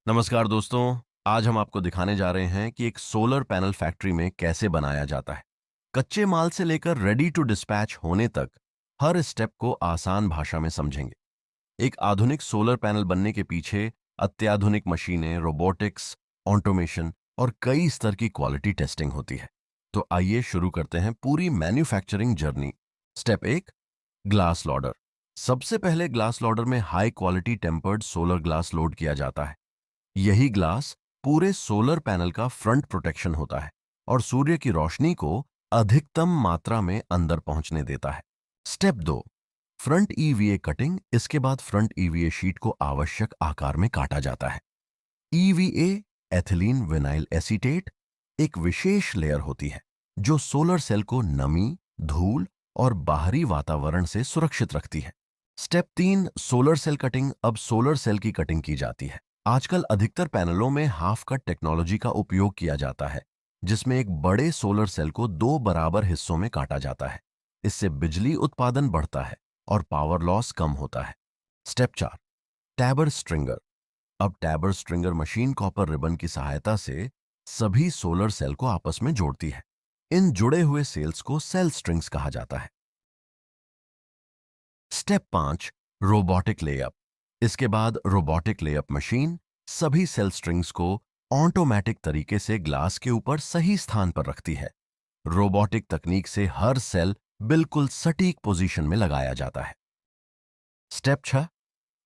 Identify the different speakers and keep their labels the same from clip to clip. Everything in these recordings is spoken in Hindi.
Speaker 1: नमस्कार दोस्तों। आज हम आपको दिखाने जा रहे हैं कि एक सोलर पैनल फैक्ट्री में कैसे बनाया जाता है। कच्चे माल से लेकर रेडी टू डिस्पैच होने तक हर स्टेप को आसान भाषा में समझेंगे। एक आधुनिक सोलर पैनल बनने के पीछे अत्याधुनिक मशीनें, रोबोटिक्स, ऑटोमेशन और कई स्तर की क्वालिटी टेस्टिंग होती है। तो आइए शुरू करते हैं पूरी manufacturing journey. Step 1, glass Lauder. सबसे पहले ग्लास लॉडर में high quality tempered solar glass load किया जाता है। यही ग्लास पूरे सोलर पैनल का फ्रंट प्रोटेक्शन होता है और सूर्य की रोशनी को अधिकतम मात्रा में अंदर पहुंचने देता है। Step 2, front EVA cutting. इसके बाद फ्रंट ईवीए शीट को आवश्यक आकार में काटा जाता है। ईवीए, एथिलीन विनाइल एसीटेट, एक विशेष लेयर होती है जो सोलर सेल को नमी, धूल और बाहरी वातावरण से सुरक्षित रखती है। Step 3, solar cell cutting. अब सोलर सेल की कटिंग की जाती है। आजकल अधिकतर पैनलों में हाफ कट टेक्नोलॉजी का उपयोग किया जाता है, जिसमें एक बड़े सोलर सेल को दो बराबर हिस्सों में काटा जाता है। इससे बिजली उत्पादन बढ़ता है और पावर लॉस कम होता है। Step 4, tabber stringer. अब tabber stringer machine copper ribbon की सहायता से सभी सोलर सेल को आपस में जोड़ती है। इन जुड़े हुए सेल्स को सेल स्ट्रिंग्स कहा जाता है। Step 5, robotic layup. इसके बाद रोबोटिक लेअप मशीन सभी सेल स्ट्रिंग्स को ऑटोमेटिक तरीके से ग्लास के ऊपर सही स्थान पर रखती है। रोबोटिक तकनीक से हर सेल बिल्कुल सटीक पोजीशन में लगाया जाता है। Step 6,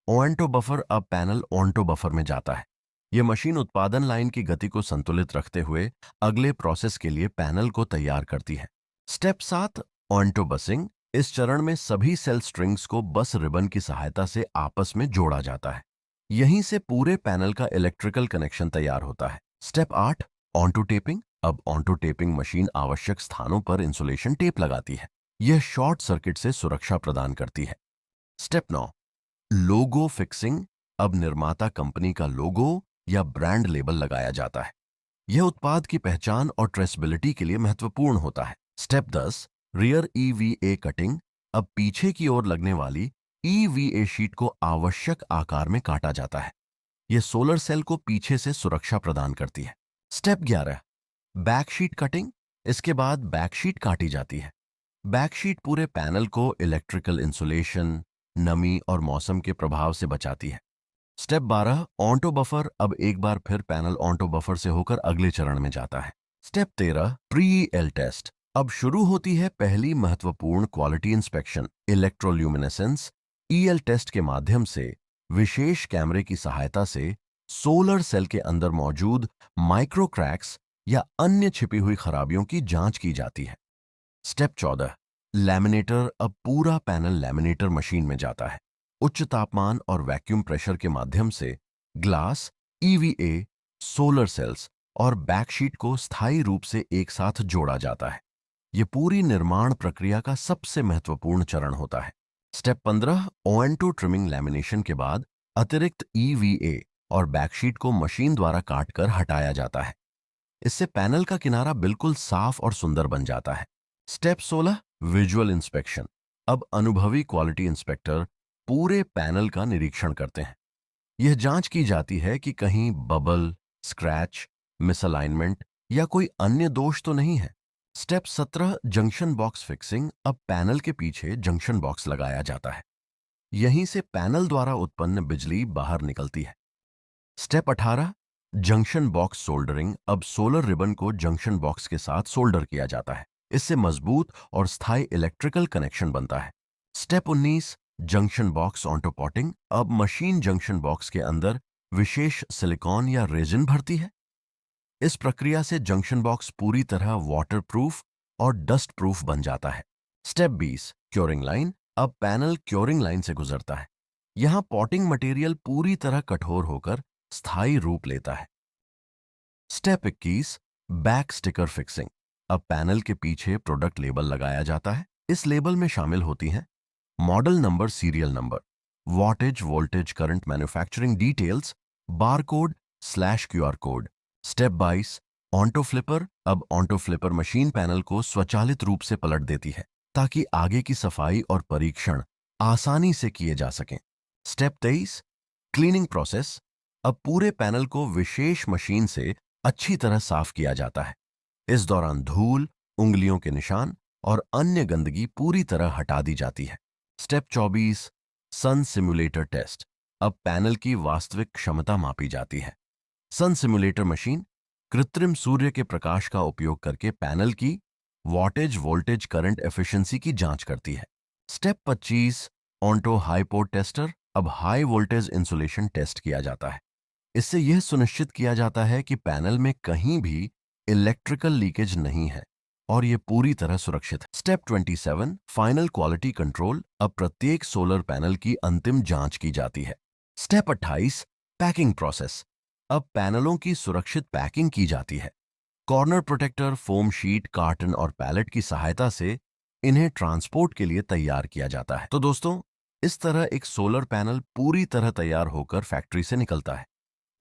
Speaker 1: onto buffer. अब पैनल ओंटो बफर में जाता है। यह मशीन उत्पादन लाइन की गति को संतुलित रखते हुए अगले प्रोसेस के लिए पैनल को तैयार करती है। Step 7, onto busing. इस चरण में सभी सेल स्ट्रिंग्स को बस रिबन की सहायता से आपस में जोड़ा जाता है। यहीं से पूरे पैनल का इलेक्ट्रिकल कनेक्शन तैयार होता है। Step 8, auto taping. अब ऑन्टो टेपिंग मशीन आवश्यक स्थानों पर इंसुलेशन टेप लगाती है। यह शॉर्ट सर्किट से सुरक्षा प्रदान करती है। स्टेप 9, लोगो फिक्सिंग। अब निर्माता कंपनी का लोगो या ब्रांड लेबल लगाया जाता है। यह उत्पाद की पहचान और ट्रेसेबिलिटी के लिए महत्वपूर्ण होता है। Step 10, rear EVA cutting. अब पीछे की ओर लगने वाली ईवीए शीट को आवश्यक आकार में काटा जाता है। यह सोलर सेल को पीछे से सुरक्षा प्रदान करती है। Step 11, back sheet cutting. इसके बाद बैक शीट काटी जाती है। बैक शीट पूरे पैनल को इलेक्ट्रिकल इंसुलेशन, नमी और मौसम के प्रभाव से बचाती है। Step 12, onto buffer. अब एक बार फिर पैनल ऑन्टो बफर से होकर अगले चरण में जाता है। Step 13, pre EL test. अब शुरू होती है पहली महत्वपूर्ण quality inspection, electroluminescence. EL test के माध्यम से विशेष कैमरे की सहायता से सोलर सेल के अंदर मौजूद माइक्रो क्रैक्स या अन्य छिपी हुई खराबियों की जांच की जाती है। स्टेप 14, लैमिनेटर। अब पूरा पैनल लैमिनेटर मशीन में जाता है। उच्च तापमान और वैक्यूम प्रेशर के माध्यम से ग्लास, ईवीए, सोलर सेल्स और बैकशीट को स्थायी रूप से एक साथ जोड़ा जाता है। यह पूरी निर्माण प्रक्रिया का सबसे महत्वपूर्ण चरण होता है। Step 15, ओएनटू trimming. लैमिनेशन के बाद अतिरिक्त ईवीए और बैकशीट को मशीन द्वारा काटकर हटाया जाता है। इससे पैनल का किनारा बिल्कुल साफ और सुंदर बन जाता है। Step 16, visual inspection. अब अनुभवी क्वालिटी इंस्पेक्टर पूरे पैनल का निरीक्षण करते हैं। यह जांच की जाती है कि कहीं बबल, स्क्रैच, मिसअलाइनमेंट या कोई अन्य दोष तो नहीं है। Step 17, junction box fixing. अब पैनल के पीछे जंक्शन बॉक्स लगाया जाता है। यहीं से पैनल द्वारा उत्पन्न बिजली बाहर निकलती है। Step 18, junction box soldering. अब सोलर रिबन को जंक्शन बॉक्स के साथ सोल्डर किया जाता है। इससे मजबूत और स्थायी इलेक्ट्रिकल कनेक्शन बनता है। Step 19, junction box onto potting. अब मशीन जंक्शन बॉक्स के अंदर विशेष सिलिकॉन या रेजिन भरती है। इस प्रक्रिया से जंक्शन बॉक्स पूरी तरह वाटरप्रूफ और डस्ट प्रूफ बन जाता है। Step 20, curing line. अब पैनल क्योरिंग लाइन से गुजरता है। यहां पॉटिंग मटेरियल पूरी तरह कठोर होकर स्थायी रूप लेता है। Step 21, back sticker fixing. अब पैनल के पीछे प्रोडक्ट लेबल लगाया जाता है। इस लेबल में शामिल होती हैं model number, serial number, wattage, voltage, current, manufacturing details, barcode slash QR code. Step 22, onto flipper. अब ऑन्टो फ्लिपर मशीन पैनल को स्वचालित रूप से पलट देती है ताकि आगे की सफाई और परीक्षण आसानी से किए जा सकें। Step 23, cleaning process. अब पूरे पैनल को विशेष मशीन से अच्छी तरह साफ किया जाता है। इस दौरान धूल, उंगलियों के निशान और अन्य गंदगी पूरी तरह हटा दी जाती है। स्टेप 24, सन सिमुलेटर टेस्ट। अब पैनल की वास्तविक क्षमता मापी जाती है। सन सिमुलेटर मशीन कृत्रिम सूर्य के प्रकाश का उपयोग करके पैनल की वॉटेज, वोल्टेज, करंट एफिशिएंसी की जांच करती है। Step 25, auto hipot tester. अब हाई वोल्टेज इंसुलेशन टेस्ट किया जाता है। इससे यह सुनिश्चित किया जाता है कि पैनल में कहीं भी इलेक्ट्रिकल लीकेज नहीं है और यह पूरी तरह सुरक्षित है। Step 27, final quality control. अब प्रत्येक सोलर पैनल की अंतिम जांच की जाती है। Step 28, packing process. अब पैनलों की सुरक्षित पैकिंग की जाती है। Corner protector, foam sheet, carton और पैलेट की सहायता से इन्हें ट्रांसपोर्ट के लिए तैयार किया जाता है। तो दोस्तों, इस तरह एक सोलर पैनल पूरी तरह तैयार होकर फैक्ट्री से निकलता है।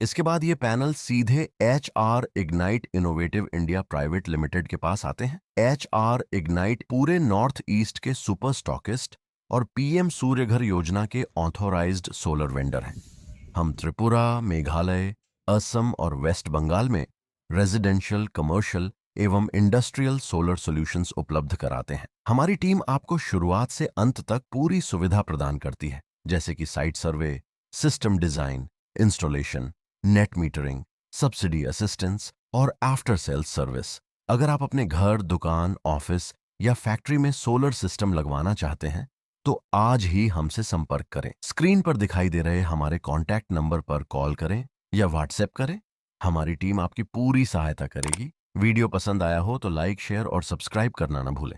Speaker 1: इसके बाद ये पैनल सीधे HR ignite innovative India private limited के पास आते हैं। HR इग्नाइट पूरे नॉर्थ ईस्ट के सुपर स्टॉकिस्ट और PM सूर्यघर योजना के ऑथोराइज्ड सोलर वेंडर हैं। हम त्रिपुरा, मेघालय, असम और वेस्ट बंगाल में रेजिडेंशियल, कमर्शियल एवं इंडस्ट्रियल सोलर सॉल्यूशंस उपलब्ध कराते हैं। हमारी टीम आपको शुरुआत से अंत तक पूरी सुविधा प्रदान करती है, जैसे कि site survey, system design, installation, net metering, subsidy assistance और आफ्टर सेल्स सर्विस। अगर आप अपने घर, दुकान, ऑफिस या फैक्ट्री में सोलर सिस्टम लगवाना चाहते हैं तो आज ही हमसे संपर्क करें। स्क्रीन पर दिखाई दे रहे हमारे कॉन्टैक्ट नंबर पर कॉल करें या व्हाट्सएप करें। हमारी टीम आपकी पूरी सहायता करेगी। वीडियो पसंद आया हो तो लाइक, शेयर और सब्सक्राइब करना ना भूलें।